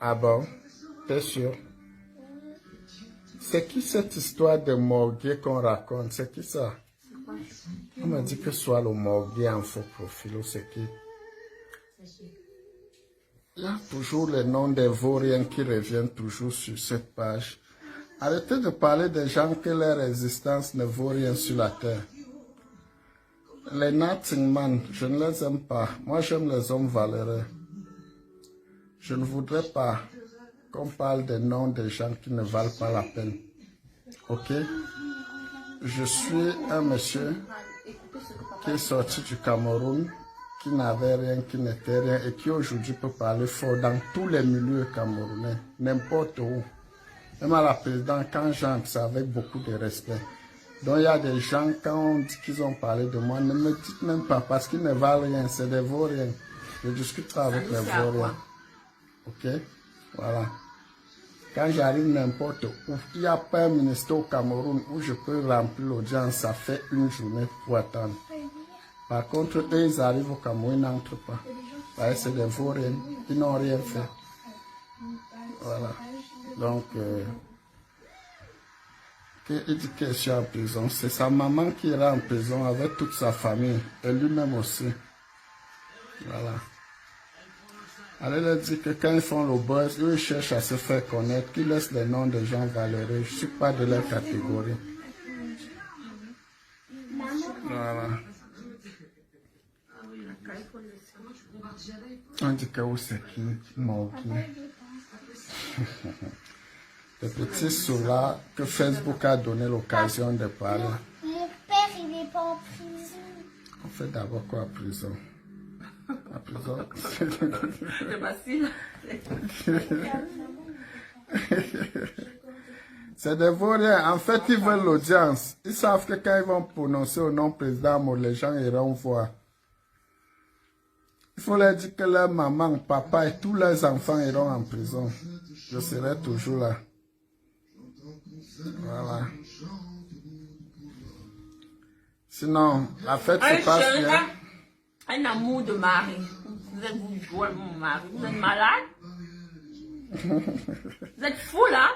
Ah bon? T'es sûr? C'est qui cette histoire de morguer qu'on raconte? C'est qui ça? On m'a dit que soit le morguer en faux profil ou c'est qui? Il y a toujours les noms des vauriens qui reviennent toujours sur cette page. Arrêtez de parler des gens que leur existence ne vaut rien sur la terre. Les nothing man, je ne les aime pas. Moi, j'aime les hommes valeureux. Je ne voudrais pas qu'on parle des noms des gens qui ne valent pas la peine. Ok? Je suis un monsieur qui est sorti du Cameroun, qui n'avait rien, qui n'était rien, et qui aujourd'hui peut parler fort dans tous les milieux camerounais, n'importe où. Même à la présidente, quand j'entre, c'est avec beaucoup de respect. Donc il y a des gens, quand on dit qu'ils ont parlé de moi, ne me dites même pas, parce qu'ils ne valent rien, c'est des vauriens. Je ne discute pas avec les vauriens. Ok? Voilà. Quand j'arrive n'importe où, il n'y a pas un ministère au Cameroun où je peux remplir l'audience, ça fait une journée pour attendre. Par contre, eux, ils arrivent au Cameroun, ils n'entrent pas. C'est des vauriens, ils n'ont rien fait. Voilà. Donc, il dit que je suis en prison. C'est sa maman qui ira en prison avec toute sa famille. Et lui-même aussi. Voilà. Allez leur dire que quand ils font le buzz, eux ils cherchent à se faire connaître, qu'ils laissent les noms des gens valeureux. Je ne suis pas de leur catégorie. Voilà. On dit que où c'est qui? Morgué. Les petits sous-là que Facebook a donné l'occasion de parler. Mon père, il n'est pas en prison. On fait d'abord quoi à prison? À prison? C'est facile. C'est des vauriens. En fait, ils veulent l'audience. Ils savent que quand ils vont prononcer au nom président, les gens iront voir. Il faut leur dire que leur maman, papa et tous leurs enfants iront en prison. Je serai toujours là. Voilà. Sinon, la fête se passe bien. Un amour de mari. Vous êtes vous jouez mon mari. Vous êtes malade? Vous êtes fou là?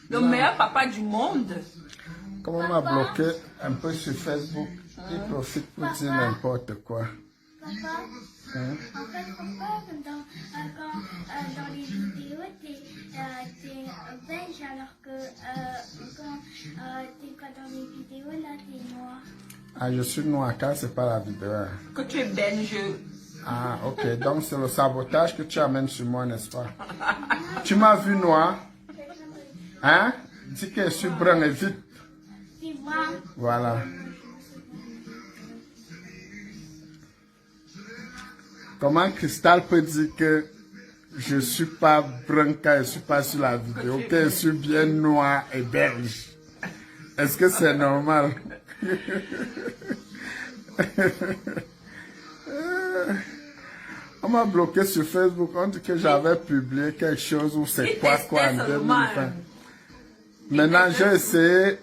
Le meilleur papa du monde. Comme on m'a bloqué un peu sur Facebook, il profite pour dire n'importe quoi. Papa, en fait, pourquoi dans les vidéos, t'es beige alors que quand dans les vidéos, là, t'es noir. Ah, je suis noir quand c'est pas la vidéo. Que tu es belge. Ah, ok. Donc, c'est le sabotage que tu amènes sur moi, n'est-ce pas? Tu m'as vu noir? Hein? Dis que je suis brun et vite. Tu vois? Voilà. Comment Cristal peut dire que je ne suis pas brun quand je ne suis pas sur la vidéo, que je suis bien noir et belge? Est-ce que c'est normal? On m'a bloqué sur Facebook, on dit que j'avais publié quelque chose ou c'est quoi en 2020. Maintenant, j'ai essayé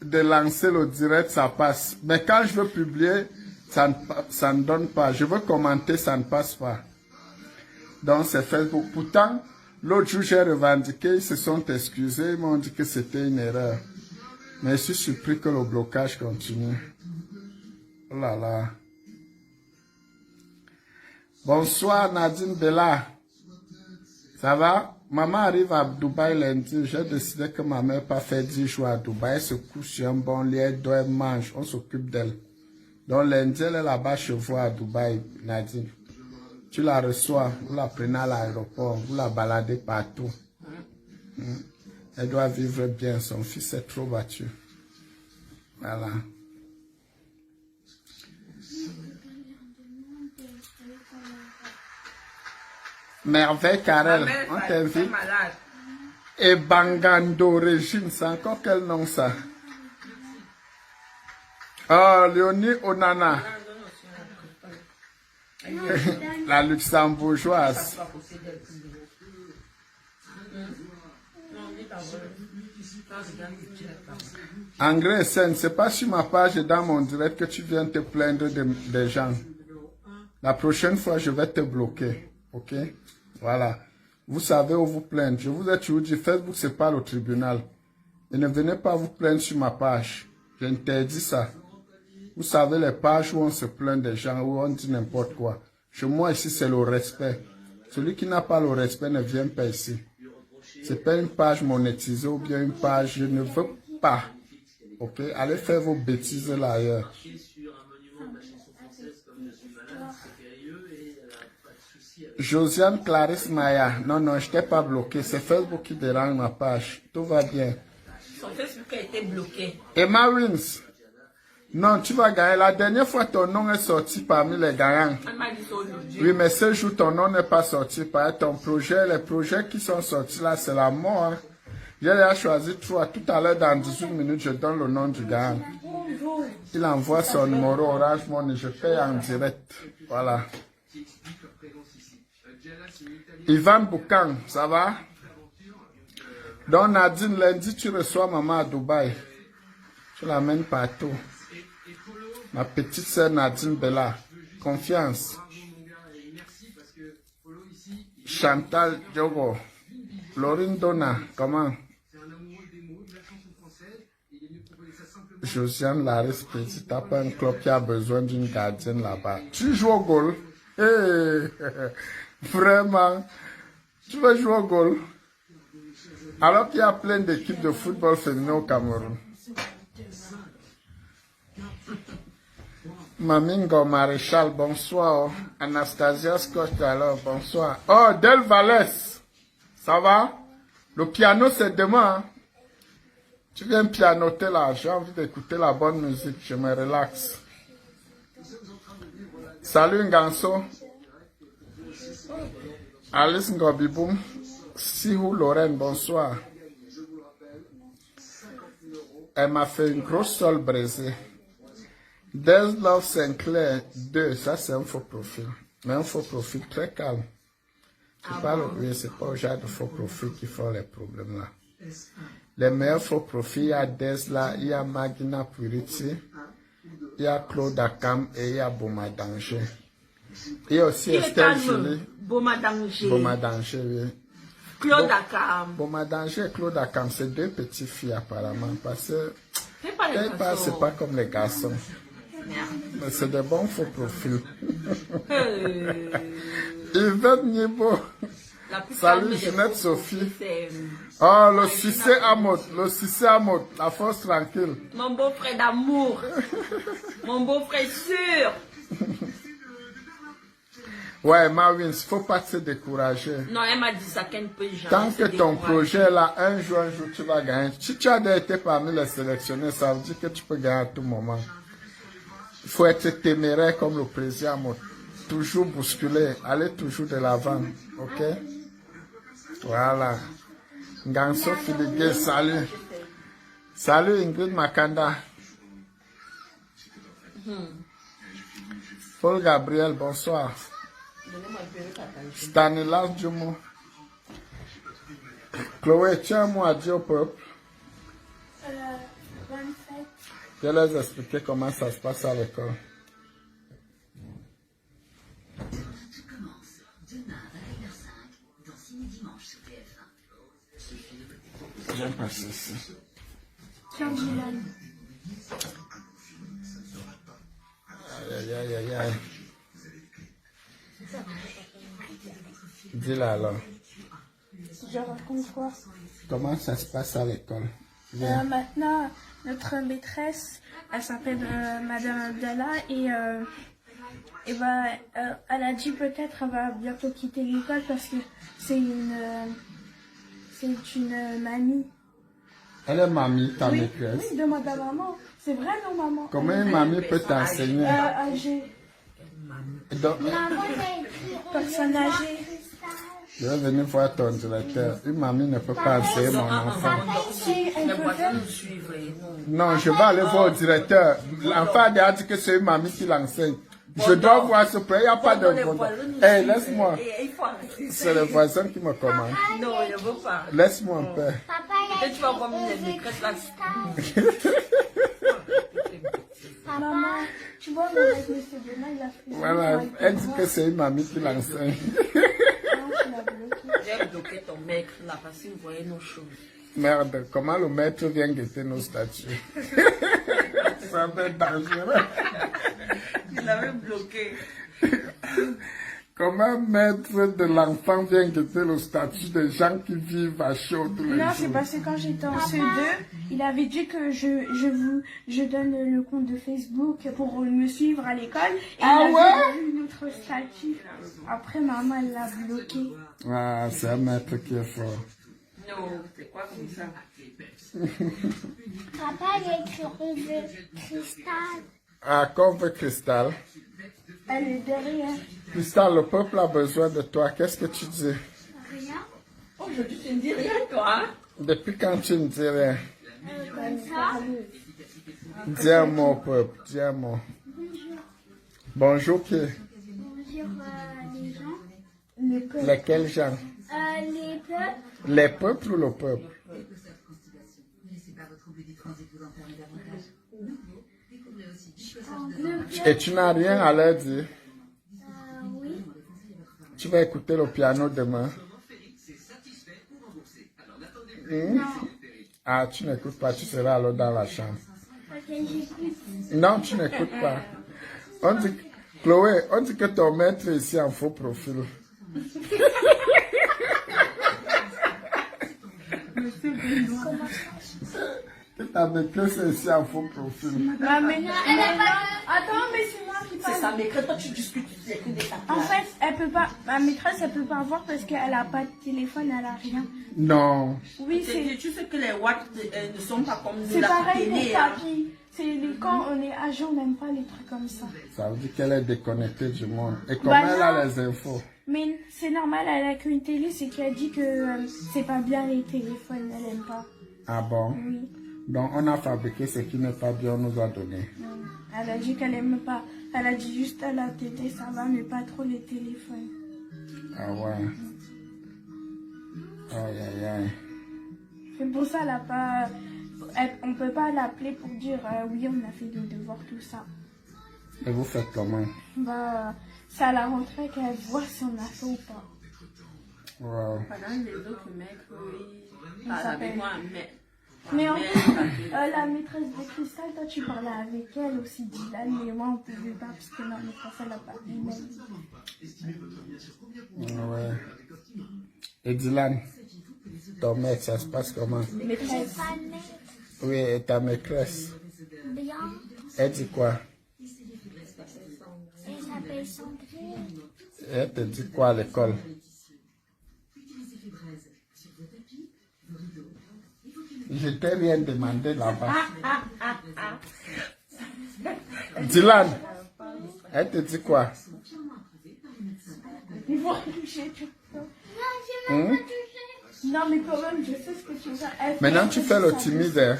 de lancer le direct, ça passe. Mais quand je veux publier, ça ne donne pas. Je veux commenter, ça ne passe pas. Donc, c'est Facebook. Pourtant, l'autre jour, j'ai revendiqué, ils se sont excusés, ils m'ont dit que c'était une erreur. Mais je suis surpris que le blocage continue. Oh là là. Bonsoir Nadine Bella. Ça va? Maman arrive à Dubaï lundi. J'ai décidé que ma mère pas fait 10 jours à Dubaï. Elle se couche sur un bon lit, elle dort, elle mange. On s'occupe d'elle. Donc lundi, elle est là-bas chez vous à Dubaï, Nadine. Tu la reçois, vous la prenez à l'aéroport, vous la baladez partout. Elle doit vivre bien. Son fils est trop battu. Voilà. Merveille Karel, on t'invite. Et Bangando Régine, c'est encore quel nom ça? Oh, Léonie Onana. La luxembourgeoise. André Sen, c'est pas sur ma page et dans mon direct que tu viens te plaindre des gens. La prochaine fois, je vais te bloquer. Ok? Voilà. Vous savez où vous plaindre. Je vous ai toujours dit, Facebook, c'est pas le tribunal. Et ne venez pas vous plaindre sur ma page. J'interdis ça. Vous savez les pages où on se plaint des gens, où on dit n'importe quoi. Chez moi, ici, c'est le respect. Celui qui n'a pas le respect ne vient pas ici. C'est pas une page monétisée ou bien une page, je ne veux pas. Ok? Allez faire vos bêtises là ailleurs. Josiane Clarisse Maya. Non, non, je t'ai pas bloqué. C'est Facebook qui dérange ma page. Tout va bien. Son Facebook a été bloqué. Emma Wins. Non, tu vas gagner. La dernière fois, ton nom est sorti parmi les gagnants. Elle m'a dit ça aujourd'hui. Oui, mais ce jour, ton nom n'est pas sorti par ton projet. Les projets qui sont sortis là, c'est la mort. Hein. J'ai déjà choisi 3. Tout à l'heure, dans 18 minutes, je donne le nom du gagnant. Il envoie son numéro Orange Money. Je paye en direct. Voilà. Ivan Boukan, ça va? Donc, Nadine, lundi, tu reçois maman à Dubaï. Tu l'amènes partout. Ma petite sœur Nadine Bella. Confiance. Chantal Diogo. Laurine Donna. Comment? Josiane Laris Petit. T'as pas un club qui a besoin d'une gardienne là-bas. Tu joues au goal? Hey. Vraiment. Tu veux jouer au goal? Alors qu'il y a plein d'équipes de football féminin au Cameroun. Mamingo Maréchal, bonsoir. Anastasia Scott, alors, bonsoir. Oh, Del Valles, ça va? Le piano, c'est demain. Hein? Tu viens pianoter là, j'ai envie d'écouter la bonne musique, je me relaxe. Salut Nganso. Alice Ngobiboum. Sihou Lorraine, bonsoir. Elle m'a fait une grosse sole brisée. There's Love Sinclair 2, ça c'est un faux profil. Mais un faux profil très calme. C'est pas au genre de faux profil qui font les problèmes là. Les meilleurs faux profils, il y a Desla, il y a Magina Puriti, il y a Claude Akam et il y a Boma Danger. Il y a aussi Estelle Julie. Boma Danger. Boma Danger, oui. Claude Akam. Boma Danger et Claude Akam, c'est deux petites filles apparemment. Parce que c'est pas comme les garçons. Mais c'est des bons faux profils. Yvette Nibo. Salut Jeanette Sophie. Oh, le Cissé Amot. Le Cissé Amot. La force tranquille. Mon beau-frère d'amour. Mon beau-frère sûr. Ouais, Marvin, il ne faut pas se décourager. Non, elle m'a dit ça qu'elle ne peut jamais. Tant que ton projet là, un jour, tu vas gagner. Si tu as déjà été parmi les sélectionnés, ça veut dire que tu peux gagner à tout moment. Il faut être téméraire comme le président. Toujours bousculer, aller toujours de l'avant. Ok? Voilà. Nganso Filigé, salut. Salut Ingrid Makanda. Paul Gabriel, bonsoir. Stanislas Djumo. Chloé, tiens un mot à dire au peuple. 27. Je vais leur expliquer comment ça se passe à l'école. J'aime passer ici. Aïe, aïe, aïe, aïe. Dis-le alors. Je raconte quoi? Comment ça se passe à l'école? Maintenant, notre maîtresse, elle s'appelle Madame Abdallah et elle a dit peut-être qu'elle va bientôt quitter l'école parce que c'est une mamie. Elle est mamie, ta Oui, maîtresse. oui, demande à maman. C'est vrai, non, maman? Comment une mamie peut t'enseigner? Âgée. Donc, Personne âgée. je vais venir voir ton directeur. Une mamie ne peut pas enseigner mon enfant. Si, elle Les peut voisins faire. nous suivent. Non, je vais aller voir le directeur. L'enfant a déjà dit que c'est une mamie qui l'enseigne. Je dois voir ce prêt. Il n'y a pas de voisin. Hé, laisse-moi. Il faut arrêter. C'est le voisin qui me commande. Non, je ne veux pas. Laisse-moi en paix. Peut-être tu vas voir une maîtresse là. Maman, tu vois, avec M. Benoît, il a fait. Voilà, elle dit que c'est une mamie qui l'enseigne. Non, je l'ai bloquer ton maître là parce qu'il voyait nos choses. Merde, comment le maître vient guetter nos statuts? Ça va être dangereux. Il avait bloqué. Comment maître de l'enfant vient guetter le statut des gens qui vivent à chaud tous les Non, jours? c'est parce que quand j'étais en CE2, il avait dit que je donne le compte de Facebook pour me suivre à l'école. Et Ah il ouais? avait vu notre statut. Après, maman, elle l'a bloqué. Ah, c'est un maître qui est fort. Non, c'est quoi comme ça? Papa, il a écrit on veut cristal. Ah, qu'on veut Cristal. Elle est derrière. Cristal, le peuple a besoin de toi. Qu'est-ce que tu dis? Rien. Aujourd'hui, tu ne dis rien, toi. Hein? Depuis quand tu ne dis rien? Comme ça. Dis un mot au peuple. Dis un mot. Bonjour qui? Bonjour les gens. Le peuple. Lesquels gens? Les peuples. Les peuples ou le peuple? Et tu n'as rien à leur dire? Oui. Tu vas écouter le piano demain? Ah, tu n'écoutes pas, tu seras alors dans la chambre. Ok, j'écoute. Non, tu n'écoutes pas. On dit, Chloé, on dit que ton maître est ici en faux profil. Que ta maîtresse est ici en faux profil. Ah, mais non, attends, mais c'est moi qui C'est parle. ça, mais quand toi tu discutes, tu écris des En fait, elle peut pas, ma maîtresse, elle peut pas voir parce qu'elle a pas de téléphone, elle a rien. Non. Oui, c'est Tu sais que les watts ne sont pas comme c'est la pareil télé. pour Hein. papy. Quand on est âgé, on n'aime pas les trucs comme ça. Ça veut dire qu'elle est déconnectée du monde. Et comment Bah elle non. a les infos? Mais c'est normal, elle a qu'une télé, c'est qu'elle dit que c'est pas bien les téléphones, elle aime pas. Ah bon? Oui. Donc on a fabriqué ce qui n'est pas bien, on nous a donné. Elle a dit qu'elle aime pas. Elle a dit juste à la tétée, ça va, mais pas trop les téléphones. Ah ouais. Aïe aïe aïe. C'est pour ça, elle a pas. On peut pas l'appeler pour dire oui, on a fait le devoir, tout ça. Et vous faites comment? Bah, c'est à la rentrée qu'elle voit si on a fait ou pas. Wow. Pendant les autres mecs, oui, parlent s'appelle- avec moi, mais. Mais en Mais- fait, la maîtresse de Cristal, toi tu parlais avec elle aussi, Dylan, mais moi on pouvait pas parce que la maîtresse elle a pas d'email. Ouais. Et Dylan, ton maître, ça se passe comment? Maîtresse. Pas né. Oui, et ta maîtresse, Bien. elle dit quoi? Elle s'appelle Sandrine. Elle te dit quoi à l'école? Je t'ai rien demandé là-bas. Dylan, elle te dit quoi? Il faut toucher tout ça. Non, je m'ai pas touchée. Non mais quand même, je sais ce que tu veux faire. Elle Maintenant fait tu fais le ça. timide. Hein?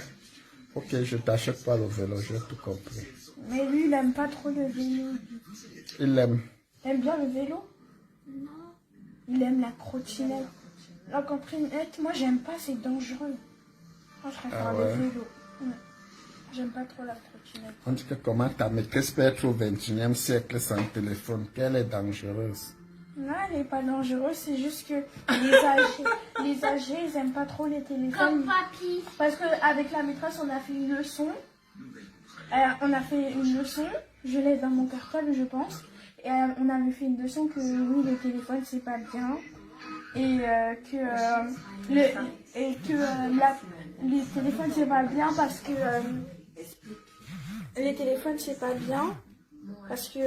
Ok, je t'achète pas le vélo, j'ai tout compris. Mais lui, il aime pas trop le vélo. Il aime. Il aime bien le vélo? Non. Il aime la trottinette. La trottinette, moi j'aime pas, c'est dangereux. Moi je préfère Ah ouais? le vélo. Ouais. J'aime pas trop la trottinette. On dit que comment ta maîtresse peut être au 21e siècle sans téléphone, qu'elle est dangereuse. Non, elle est pas dangereuse, c'est juste que les âgés, ils aiment pas trop les Comme téléphones. papy. Parce qu'avec la maîtresse, on a fait une leçon. Je l'ai dans mon cartable, je pense. Et on avait fait une leçon que oui, le téléphone, c'est pas bien. Et les téléphones, c'est pas bien parce que... les téléphones, c'est pas bien. Parce que...